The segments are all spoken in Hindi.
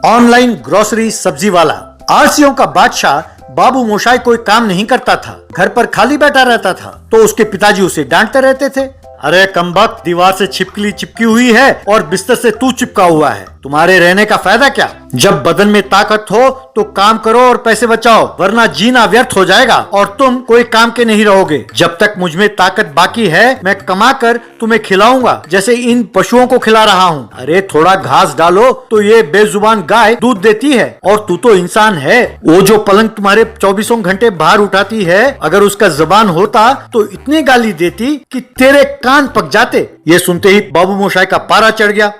ऑनलाइन ग्रोसरी सब्जी वाला। आलसियों का बादशाह बाबू मोशाई कोई काम नहीं करता था, घर पर खाली बैठा रहता था, तो उसके पिताजी उसे डांटते रहते थे। अरे कमबख्त, दीवार से छिपकली चिपकी हुई है और बिस्तर से तू चिपका हुआ है, तुम्हारे रहने का फायदा क्या? जब बदन में ताकत हो तो काम करो और पैसे बचाओ, वरना जीना व्यर्थ हो जाएगा और तुम कोई काम के नहीं रहोगे। जब तक मुझ में ताकत बाकी है मैं कमा कर तुम्हें खिलाऊंगा, जैसे इन पशुओं को खिला रहा हूँ। अरे थोड़ा घास डालो तो ये बेजुबान गाय दूध देती है, और तू तो इंसान है। वो जो पलंग तुम्हारे 24 घंटे बाहर उठाती है, अगर उसका जबान होता तो इतनी गाली देती कि तेरे कान पक जाते। ये सुनते ही बाबू मोशाई का पारा चढ़ गया।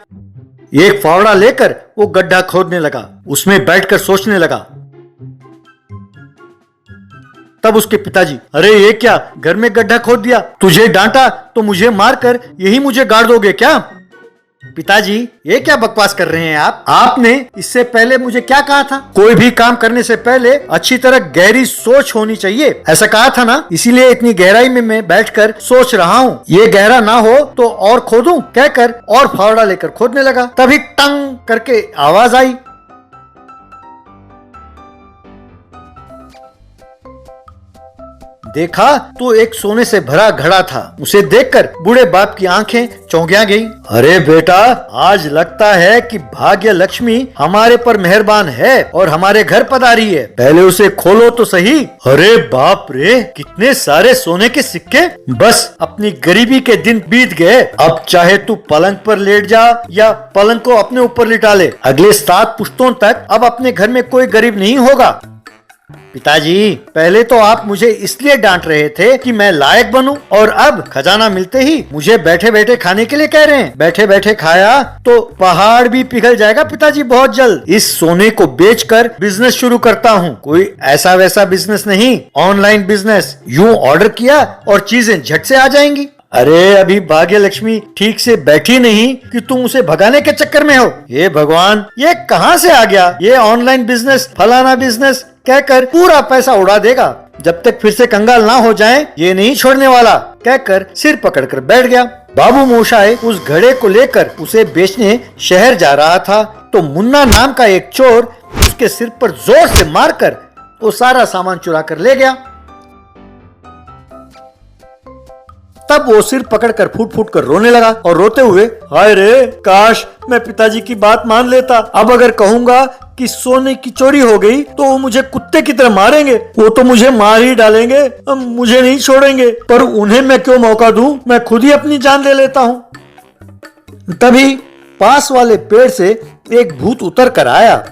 एक फावड़ा लेकर वो गड्ढा खोदने लगा, उसमें बैठकर सोचने लगा। तब उसके पिताजी, अरे ये क्या, घर में गड्ढा खोद दिया? तुझे डांटा तो मुझे मारकर यही मुझे गाड़ दोगे क्या? पिताजी, ये क्या बकवास कर रहे हैं आप? आपने इससे पहले मुझे क्या कहा था? कोई भी काम करने से पहले अच्छी तरह गहरी सोच होनी चाहिए, ऐसा कहा था ना? इसीलिए इतनी गहराई में मैं बैठकर सोच रहा हूँ। ये गहरा ना हो तो और खोदूं, कहकर और फावड़ा लेकर खोदने लगा। तभी टंग करके आवाज आई। देखा तो एक सोने से भरा घड़ा था। उसे देखकर बूढ़े बाप की आंखें चौंकिया गईं। अरे बेटा, आज लगता है कि भाग्य लक्ष्मी हमारे पर मेहरबान है और हमारे घर पधारी है। पहले उसे खोलो तो सही। अरे बाप रे, कितने सारे सोने के सिक्के! बस अपनी गरीबी के दिन बीत गए। अब चाहे तू पलंग पर लेट जा या पलंग को अपने ऊपर लिटा ले, अगले 7 पुश्तों तक अब अपने घर में कोई गरीब नहीं होगा। पिताजी, पहले तो आप मुझे इसलिए डांट रहे थे कि मैं लायक बनूं, और अब खजाना मिलते ही मुझे बैठे बैठे खाने के लिए कह रहे हैं। बैठे बैठे खाया तो पहाड़ भी पिघल जाएगा पिताजी बहुत जल्द। इस सोने को बेचकर बिजनेस शुरू करता हूँ, कोई ऐसा वैसा बिजनेस नहीं, ऑनलाइन बिजनेस। यूं ऑर्डर किया और चीजें झट से आ जाएंगी। अरे अभी भाग्य लक्ष्मी ठीक से बैठी नहीं कि तुम उसे भगाने के चक्कर में हो। ये भगवान, ये कहाँ से आ गया? ये ऑनलाइन बिजनेस, फलाना बिजनेस कहकर पूरा पैसा उड़ा देगा। जब तक फिर से कंगाल ना हो जाए ये नहीं छोड़ने वाला, कहकर सिर पकड़कर बैठ गया। बाबू मोशाई उस घड़े को लेकर उसे बेचने शहर जा रहा था, तो मुन्ना नाम का एक चोर उसके सिर पर जोर से मारकर वो सारा सामान चुरा कर ले गया। तब वो सिर पकड़कर फूट फूट कर रोने लगा और रोते हुए, हाय रे, काश मैं पिताजी की बात मान लेता। अब अगर कहूंगा कि सोने की चोरी हो गई तो वो मुझे कुत्ते की तरह मारेंगे। वो तो मुझे मार ही डालेंगे, मुझे नहीं छोड़ेंगे। पर उन्हें मैं क्यों मौका दूं? मैं खुद ही अपनी जान ले लेता हूँ। तभी पास वाले पेड़ से एक भूत उतर कर आया।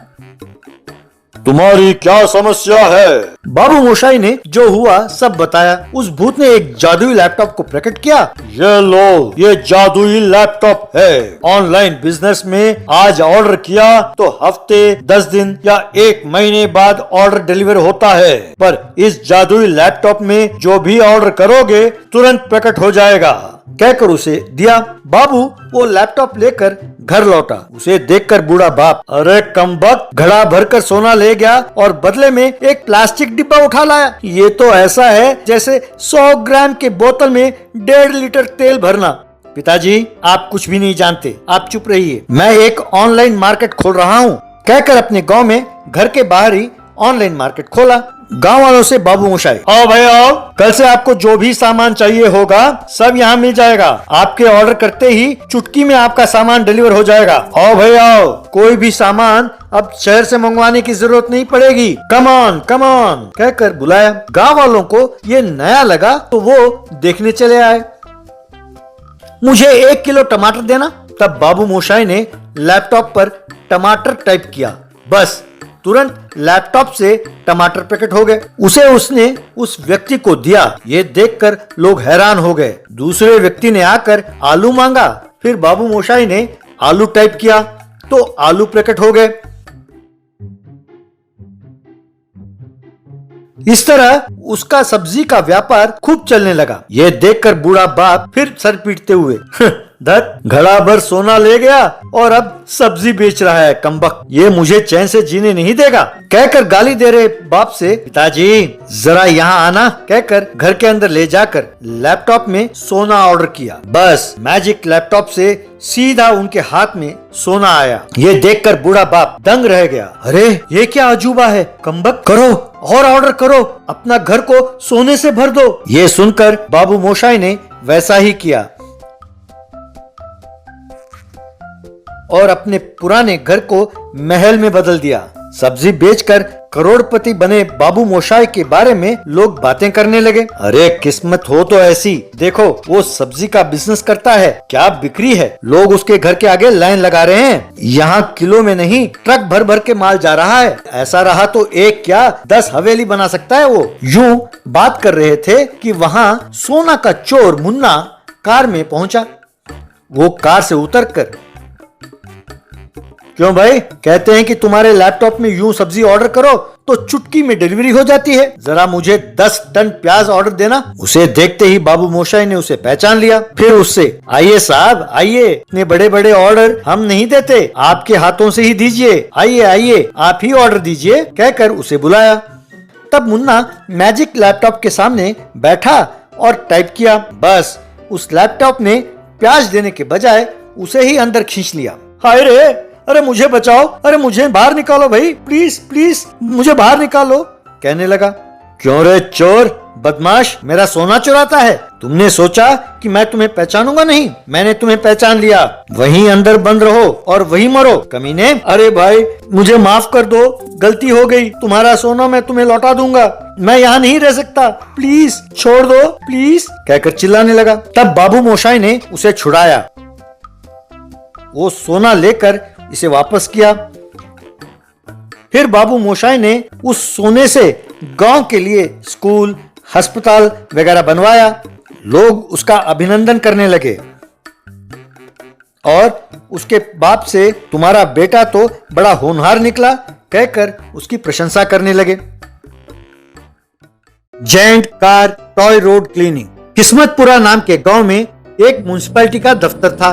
तुम्हारी क्या समस्या है? बाबू मोशाई ने जो हुआ सब बताया। उस भूत ने एक जादुई लैपटॉप को प्रकट किया। ये लो, ये जादुई लैपटॉप है। ऑनलाइन बिजनेस में आज ऑर्डर किया तो हफ्ते, 10 दिन या 1 महीने बाद ऑर्डर डिलीवर होता है। पर इस जादुई लैपटॉप में जो भी ऑर्डर करोगे तुरंत प्रकट हो जाएगा, कहकर उसे दिया। बाबू वो लैपटॉप लेकर घर लौटा। उसे देखकर बूढ़ा बाप, अरे कमबख्त, घड़ा भरकर सोना ले गया और बदले में एक प्लास्टिक डिब्बा उठा लाया। ये तो ऐसा है जैसे 100 ग्राम के बोतल में 1.5 लीटर तेल भरना। पिताजी, आप कुछ भी नहीं जानते, आप चुप रहिए। मैं एक ऑनलाइन मार्केट खोल रहा हूँ, कहकर अपने गाँव में घर के बाहर ही ऑनलाइन मार्केट खोला। गांव वालों से बाबू मोशाई, आओ भाई आओ, कल से आपको जो भी सामान चाहिए होगा सब यहाँ मिल जाएगा। आपके ऑर्डर करते ही चुटकी में आपका सामान डिलीवर हो जाएगा। आओ भाई आओ, कोई भी सामान अब शहर से मंगवाने की जरूरत नहीं पड़ेगी। कम ऑन कहकर बुलाया। गांव वालों को ये नया लगा तो वो देखने चले आए। मुझे 1 किलो टमाटर देना। तब बाबू मोशाई ने लैपटॉप पर टमाटर टाइप किया, बस तुरंत लैपटॉप से टमाटर प्रकट हो गए। उसने उस व्यक्ति को दिया। ये देखकर लोग हैरान हो गए। दूसरे व्यक्ति ने आकर आलू मांगा। फिर बाबू मोशाई ने आलू टाइप किया तो आलू प्रकट हो गए। इस तरह उसका सब्जी का व्यापार खूब चलने लगा। ये देखकर बूढ़ा बाप फिर सर पीटते हुए धत घड़ा भर सोना ले गया और अब सब्जी बेच रहा है कमबख्त, ये मुझे चैन से जीने नहीं देगा। कहकर गाली दे रहे बाप से पिताजी जरा यहाँ आना कहकर घर के अंदर ले जाकर लैपटॉप में सोना ऑर्डर किया। बस मैजिक लैपटॉप से सीधा उनके हाथ में सोना आया। ये देखकर बूढ़ा बाप दंग रह गया। अरे ये क्या अजूबा है, कमबख्त करो और ऑर्डर करो, अपना घर को सोने से भर दो। ये सुनकर बाबू मोशाई ने वैसा ही किया और अपने पुराने घर को महल में बदल दिया। सब्जी बेचकर करोड़पति बने बाबू मोशाई के बारे में लोग बातें करने लगे। अरे किस्मत हो तो ऐसी, देखो वो सब्जी का बिजनेस करता है, क्या बिक्री है, लोग उसके घर के आगे लाइन लगा रहे हैं। यहाँ किलो में नहीं ट्रक भर भर के माल जा रहा है। ऐसा रहा तो एक क्या 10 हवेली बना सकता है वो। यूं बात कर रहे थे कि वहाँ सोना का चोर मुन्ना कार में पहुंचा। वो कार से उतरकर, क्यों भाई, कहते हैं कि तुम्हारे लैपटॉप में यूं सब्जी ऑर्डर करो तो चुटकी में डिलीवरी हो जाती है, जरा मुझे 10 टन प्याज ऑर्डर देना। उसे देखते ही बाबू मोशाई ने उसे पहचान लिया। फिर उससे, आइए साहब आइए, इतने बड़े बड़े ऑर्डर हम नहीं देते, आपके हाथों से ही दीजिए, आइए आइए आप ही ऑर्डर दीजिए कहकर उसे बुलाया। तब मुन्ना मैजिक लैपटॉप के सामने बैठा और टाइप किया। बस उस लैपटॉप ने प्याज देने के बजाय उसे ही अंदर खींच लिया। हाय रे, अरे मुझे बचाओ, अरे मुझे बाहर निकालो भाई, प्लीज प्लीज मुझे बाहर निकालो कहने लगा। क्यों रे चोर बदमाश, मेरा सोना चुराता है? तुमने सोचा कि मैं तुम्हें पहचानूंगा नहीं? मैंने तुम्हें पहचान लिया। वहीं अंदर बंद रहो और वहीं मरो कमीने। अरे भाई मुझे माफ कर दो, गलती हो गई, तुम्हारा सोना मैं तुम्हें लौटा दूंगा, मैं यहाँ नहीं रह सकता, प्लीज छोड़ दो प्लीज कहकर चिल्लाने लगा। तब बाबू मोशाई ने उसे छुड़ाया। वो सोना लेकर इसे वापस किया। फिर बाबू मोशाई ने उस सोने से गांव के लिए स्कूल, अस्पताल वगैरह बनवाया। लोग उसका अभिनंदन करने लगे और उसके बाप से तुम्हारा बेटा तो बड़ा होनहार निकला कहकर उसकी प्रशंसा करने लगे। Gent car toy road cleaning. Kismatpura नाम के गांव में एक म्युनिसिपैलिटी का दफ्तर था।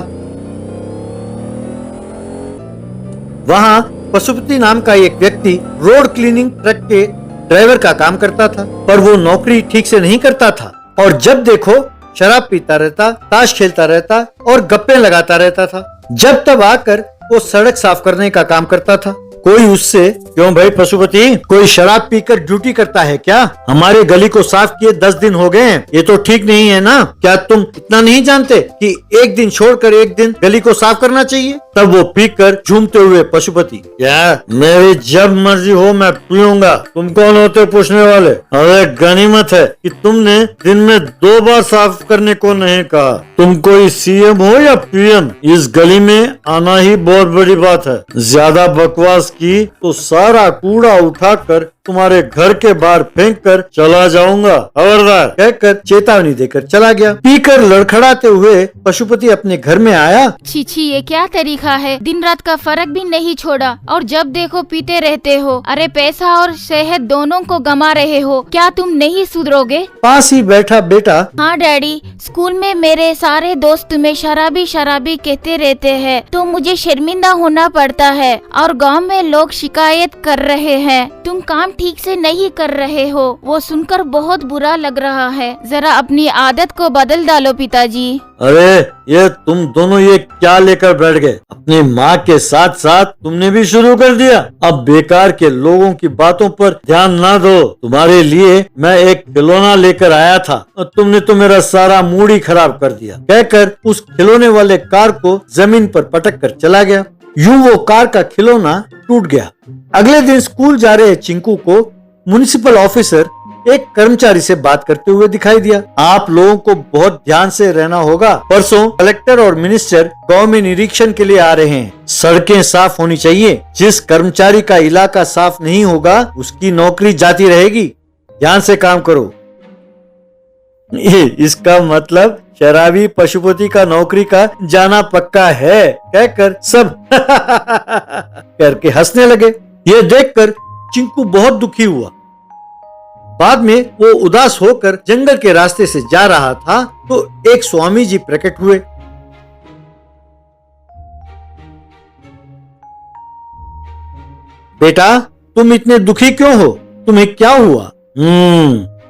वहाँ पशुपति नाम का एक व्यक्ति रोड क्लीनिंग ट्रक के ड्राइवर का काम करता था, पर वो नौकरी ठीक से नहीं करता था और जब देखो शराब पीता रहता, ताश खेलता रहता और गप्पे लगाता रहता था। जब तब आकर वो सड़क साफ करने का काम करता था। कोई उससे, क्यों भाई पशुपति, कोई शराब पीकर ड्यूटी करता है क्या? हमारे गली को साफ किए 10 दिन हो गए हैं, ये तो ठीक नहीं है ना? क्या तुम इतना नहीं जानते कि एक दिन छोड़कर एक दिन गली को साफ करना चाहिए? तब वो पीकर झूमते हुए पशुपति, क्या मेरी जब मर्जी हो मैं पीऊंगा, तुम कौन होते पूछने वाले? अरे गनीमत है कि तुमने दिन में 2 बार साफ करने को नहीं कहा। तुम कोई सीएम हो या पीएम, इस गली में आना ही बहुत बड़ी बात है। ज्यादा बकवास की तो सारा कूड़ा उठाकर तुम्हारे घर के बाहर फेंक कर चला जाऊंगा, खबरदार कहकर चेतावनी देकर चला गया। पीकर लड़खड़ाते हुए पशुपति अपने घर में आया। छी ये क्या तरीका है, दिन रात का फर्क भी नहीं छोड़ा और जब देखो पीते रहते हो। अरे पैसा और सेहत दोनों को गंवा रहे हो, क्या तुम नहीं सुधरोगे? पास ही बैठा बेटा, हाँ डैडी, स्कूल में मेरे सारे दोस्त तुम्हें शराबी शराबी कहते रहते हैं तो मुझे शर्मिंदा होना पड़ता है और गांव में लोग शिकायत कर रहे हैं तुम काम ठीक से नहीं कर रहे हो। वो सुनकर बहुत बुरा लग रहा है, जरा अपनी आदत को बदल डालो पिताजी। अरे ये तुम दोनों ये क्या लेकर बैठ गए? अपनी माँ के साथ साथ तुमने भी शुरू कर दिया। अब बेकार के लोगों की बातों पर ध्यान ना दो। तुम्हारे लिए मैं एक खिलौना लेकर आया था और तुमने तो मेरा सारा मूड ही खराब कर दिया कहकर उस खिलौने वाले कार को जमीन पर पटक कर चला गया। यूं वो कार का खिलौना टूट गया। अगले दिन स्कूल जा रहे चिंकू को म्युनिसिपल ऑफिसर एक कर्मचारी से बात करते हुए दिखाई दिया। आप लोगों को बहुत ध्यान से रहना होगा, परसों कलेक्टर और मिनिस्टर गांव में निरीक्षण के लिए आ रहे हैं। सड़कें साफ होनी चाहिए। जिस कर्मचारी का इलाका साफ नहीं होगा उसकी नौकरी जाती रहेगी। ध्यान से काम करो। इसका मतलब शराबी पशुपति का नौकरी का जाना पक्का है कहकर सब करके हंसने लगे। ये देखकर चिंकू बहुत दुखी हुआ। बाद में वो उदास होकर जंगल के रास्ते से जा रहा था तो एक स्वामी जी प्रकट हुए। बेटा, तुम इतने दुखी क्यों हो? तुम्हें क्या हुआ?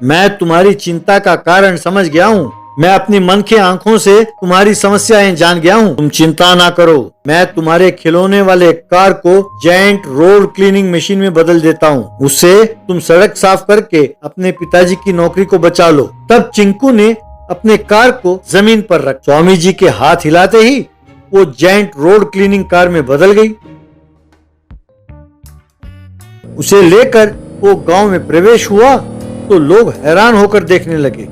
मैं तुम्हारी चिंता का कारण समझ गया हूँ। मैं अपनी मन की आंखों से तुम्हारी समस्याएं जान गया हूँ। तुम चिंता ना करो, मैं तुम्हारे खिलौने वाले कार को जायंट रोड क्लीनिंग मशीन में बदल देता हूँ। उससे तुम सड़क साफ करके अपने पिताजी की नौकरी को बचा लो। तब चिंकू ने अपने कार को जमीन पर रख स्वामी जी के हाथ हिलाते ही वो जायंट रोड क्लीनिंग कार में बदल गई। उसे लेकर वो गांव में प्रवेश हुआ तो लोग हैरान होकर देखने लगे।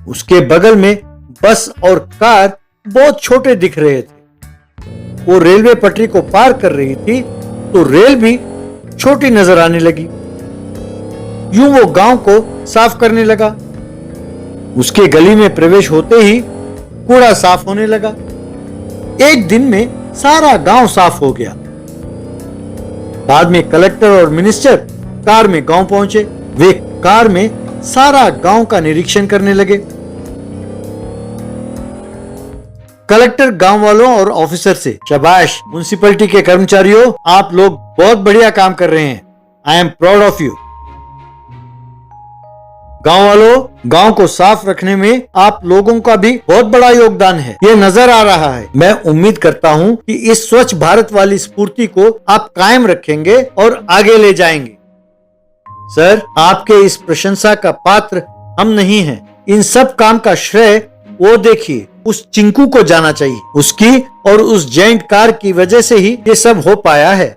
उसके बगल में बस और कार बहुत छोटे दिख रहे थे। वो रेलवे पटरी को पार कर रही थी तो रेल भी छोटी नजर आने लगी। यूं वो गांव को साफ करने लगा। उसके गली में प्रवेश होते ही कूड़ा साफ होने लगा। एक दिन में सारा गांव साफ हो गया। बाद में कलेक्टर और मिनिस्टर कार में गांव पहुंचे। वे कार में सारा गांव का निरीक्षण करने लगे। कलेक्टर गांव वालों और ऑफिसर से, शाबाश म्युनिसिपैलिटी के कर्मचारियों, आप लोग बहुत बढ़िया काम कर रहे हैं। I am proud of you. गांव वालों, गांव को साफ रखने में आप लोगों का भी बहुत बड़ा योगदान है, ये नजर आ रहा है। मैं उम्मीद करता हूं कि इस स्वच्छ भारत वाली स्फूर्ति को आप कायम रखेंगे और आगे ले जाएंगे। सर, आपके इस प्रशंसा का पात्र हम नहीं हैं। इन सब काम का श्रेय वो देखिए उस चिंकू को जाना चाहिए। उसकी और उस जायंट कार की वजह से ही ये सब हो पाया है।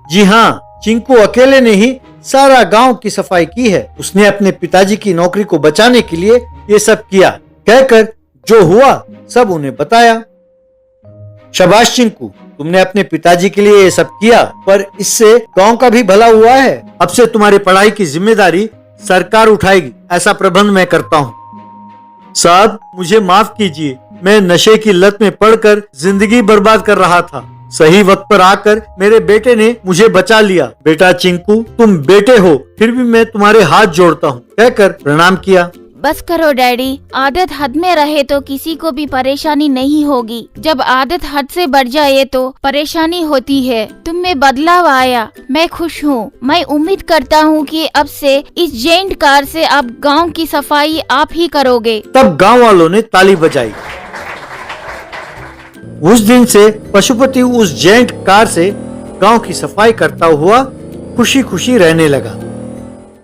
जी हाँ, चिंकू अकेले ने ही सारा गांव की सफाई की है। उसने अपने पिताजी की नौकरी को बचाने के लिए ये सब किया। कहकर जो हुआ सब उन्हें बताया। शाबाश चिंकू, तुमने अपने पिताजी के लिए ये सब किया, पर इससे गांव का भी भला हुआ है। अब से तुम्हारी पढ़ाई की जिम्मेदारी सरकार उठाएगी, ऐसा प्रबंध मैं करता हूँ। साहब, मुझे माफ कीजिए, मैं नशे की लत में पड़कर जिंदगी बर्बाद कर रहा था। सही वक्त पर आकर मेरे बेटे ने मुझे बचा लिया। बेटा चिंकू, तुम बेटे हो, फिर भी मैं तुम्हारे हाथ जोड़ता हूँ, कहकर प्रणाम किया। बस करो डैडी, आदत हद में रहे तो किसी को भी परेशानी नहीं होगी। जब आदत हद से बढ़ जाए तो परेशानी होती है। तुम में बदलाव आया, मैं खुश हूँ। मैं उम्मीद करता हूँ कि अब से इस जायंट कार से अब गांव की सफाई आप ही करोगे। तब गांव वालों ने ताली बजाई। उस दिन से पशुपति उस जायंट कार से गांव की सफाई करता हुआ खुशी खुशी रहने लगा।